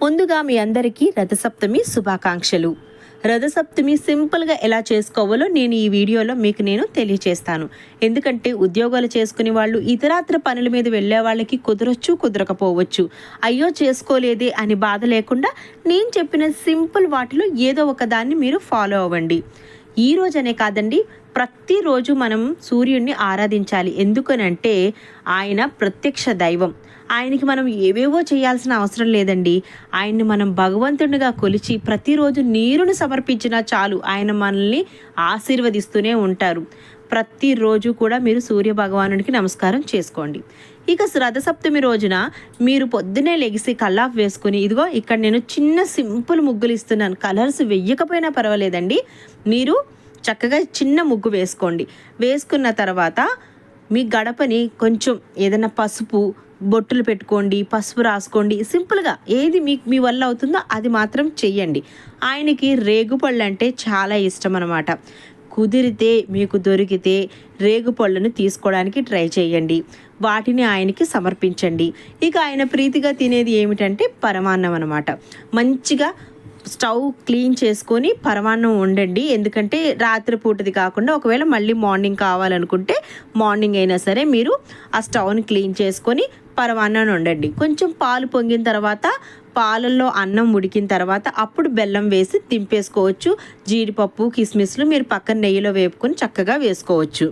ముందుగా మీ అందరికీ రథసప్తమి శుభాకాంక్షలు. రథసప్తమి సింపుల్గా ఎలా చేసుకోవాలో నేను ఈ వీడియోలో మీకు తెలియచేస్తాను. ఎందుకంటే ఉద్యోగాలు చేసుకునే వాళ్ళు ఇతరాత్ర పనుల మీద వెళ్ళే వాళ్ళకి కుదరొచ్చు, కుదరకపోవచ్చు. అయ్యో చేసుకోలేదే అని బాధ లేకుండా నేను చెప్పిన సింపుల్ వాటిలో ఏదో ఒక దాన్ని మీరు ఫాలో అవ్వండి. ఈ రోజనే కాదండి, ప్రతిరోజు మనం సూర్యుడిని ఆరాధించాలి. ఎందుకనంటే ఆయన ప్రత్యక్ష దైవం. ఆయనకి మనం ఏవేవో చేయాల్సిన అవసరం లేదండి. ఆయన్ని మనం భగవంతునిగా కొలిచి ప్రతిరోజు నీరుని సమర్పించినా చాలు, ఆయన మనల్ని ఆశీర్వదిస్తూనే ఉంటారు. ప్రతిరోజు కూడా మీరు సూర్య భగవానుడికి నమస్కారం చేసుకోండి. ఇక రథసప్తమి రోజున మీరు పొద్దునే లెగిసి కల్లాఫ్ వేసుకుని, ఇదిగో ఇక్కడ నేను చిన్న సింపుల్ ముగ్గులు ఇస్తున్నాను. కలర్స్ వెయ్యకపోయినా పర్వాలేదండి, మీరు చక్కగా చిన్న ముగ్గు వేసుకోండి. వేసుకున్న తర్వాత మీ గడపని కొంచెం ఏదైనా పసుపు బొట్టులు పెట్టుకోండి, పసుపు రాసుకోండి. సింపుల్గా ఏది మీ వల్ల అవుతుందో అది మాత్రం చెయ్యండి. ఆయనకి రేగుపళ్ళు అంటే చాలా ఇష్టం అన్నమాట. కుదిరితే మీకు దొరికితే రేగుపళ్ళను తీసుకోవడానికి ట్రై చేయండి. వాటిని ఆయనకి సమర్పించండి. ఇక ఆయన ప్రీతిగా తినేది ఏమిటంటే పరమాన్నం అన్నమాట. మంచిగా స్టవ్ క్లీన్ చేసుకొని పరమాన్నం వండండి. ఎందుకంటే రాత్రిపూటది కాకుండా ఒకవేళ మళ్ళీ మార్నింగ్ కావాలనుకుంటే మార్నింగ్ అయినా సరే మీరు ఆ స్టవ్ని క్లీన్ చేసుకొని పరమాన్నాన్ని వండండి. కొంచెం పాలు పొంగిన తర్వాత, పాలల్లో అన్నం ఉడికిన తర్వాత అప్పుడు బెల్లం వేసి తింపేసుకోవచ్చు. జీడిపప్పు, కిస్మిస్లు మీరు పక్కన నెయ్యిలో వేపుకొని చక్కగా వేసుకోవచ్చు.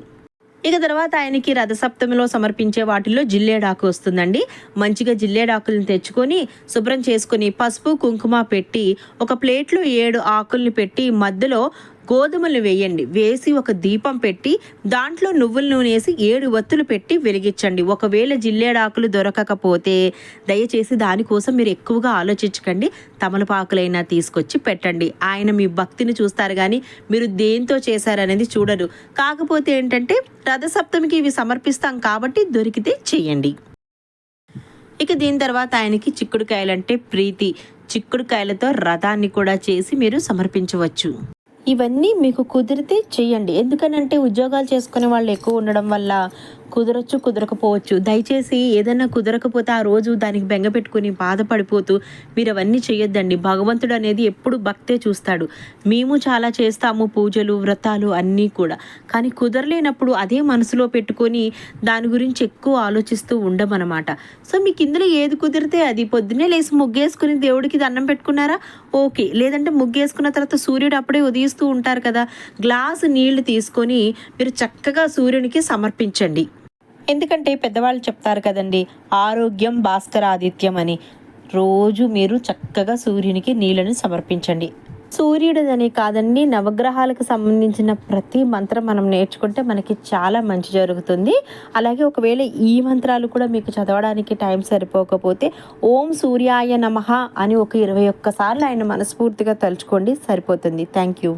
ఇక తర్వాత ఆయనకి రథసప్తమిలో సమర్పించే వాటిల్లో జిల్లేడాకు వస్తుందండి. మంచిగా జిల్లేడాకులను తెచ్చుకొని శుభ్రం చేసుకొని పసుపు కుంకుమ పెట్టి ఒక ప్లేట్లో 7 ఆకుల్ని పెట్టి మధ్యలో గోధుమలు వేయండి. వేసి ఒక దీపం పెట్టి దాంట్లో నువ్వుల నూనె వేసి 7 ఒత్తులు పెట్టి వెలిగించండి. ఒకవేళ జిల్లేడాకులు దొరకకపోతే దయచేసి దానికోసం మీరు ఎక్కువగా ఆలోచించకండి, తమలపాకులైనా తీసుకొచ్చి పెట్టండి. ఆయన మీ భక్తిని చూస్తారు కానీ మీరు దేంతో చేశారనేది చూడరు. కాకపోతే ఏంటంటే రథసప్తమికి ఇవి సమర్పిస్తాం కాబట్టి దొరికితే చెయ్యండి. ఇక దీని తర్వాత ఆయనకి చిక్కుడుకాయలంటే ప్రీతి. చిక్కుడుకాయలతో రథాన్ని కూడా చేసి మీరు సమర్పించవచ్చు. ఇవన్నీ మీకు కుదిరితే చెయ్యండి. ఎందుకనంటే ఉద్యోగాలు చేసుకునే వాళ్ళు ఎక్కువ ఉండడం వల్ల కుదరచ్చు, కుదరకపోవచ్చు. దయచేసి ఏదైనా కుదరకపోతే ఆ రోజు దానికి బెంగ పెట్టుకుని బాధపడిపోతూ మీరు అవన్నీ చేయొద్దండి. భగవంతుడు అనేది ఎప్పుడు భక్తే చూస్తాడు. మేము చాలా చేస్తాము పూజలు, వ్రతాలు అన్నీ కూడా. కానీ కుదరలేనప్పుడు అదే మనసులో పెట్టుకొని దాని గురించి ఎక్కువ ఆలోచిస్తూ ఉండమన్నమాట. సో మీకు ఇందులో ఏది కుదిరితే అది. పొద్దున్నే లేసి ముగ్గేసుకుని దేవుడికి దండం పెట్టుకున్నారా, ఓకే. లేదంటే ముగ్గేసుకున్న తర్వాత సూర్యుడు అప్పుడే ఉదయిస్తూ ఉంటారు కదా, గ్లాసు నీళ్లు తీసుకొని మీరు చక్కగా సూర్యునికి సమర్పించండి. ఎందుకంటే పెద్దవాళ్ళు చెప్తారు కదండి, ఆరోగ్యం భాస్కరాదిత్యం అని. రోజు మీరు చక్కగా సూర్యునికి నీళ్ళని సమర్పించండి. సూర్యుడిదని కాదండి, నవగ్రహాలకు సంబంధించిన ప్రతి మంత్రం మనం నేర్చుకుంటే మనకి చాలా మంచి జరుగుతుంది. అలాగే ఒకవేళ ఈ మంత్రాలు కూడా మీకు చదవడానికి టైం సరిపోకపోతే ఓం సూర్యాయ నమః అని ఒక 21 సార్లు ఆయన మనస్ఫూర్తిగా తలుచుకోండి, సరిపోతుంది. Thank you.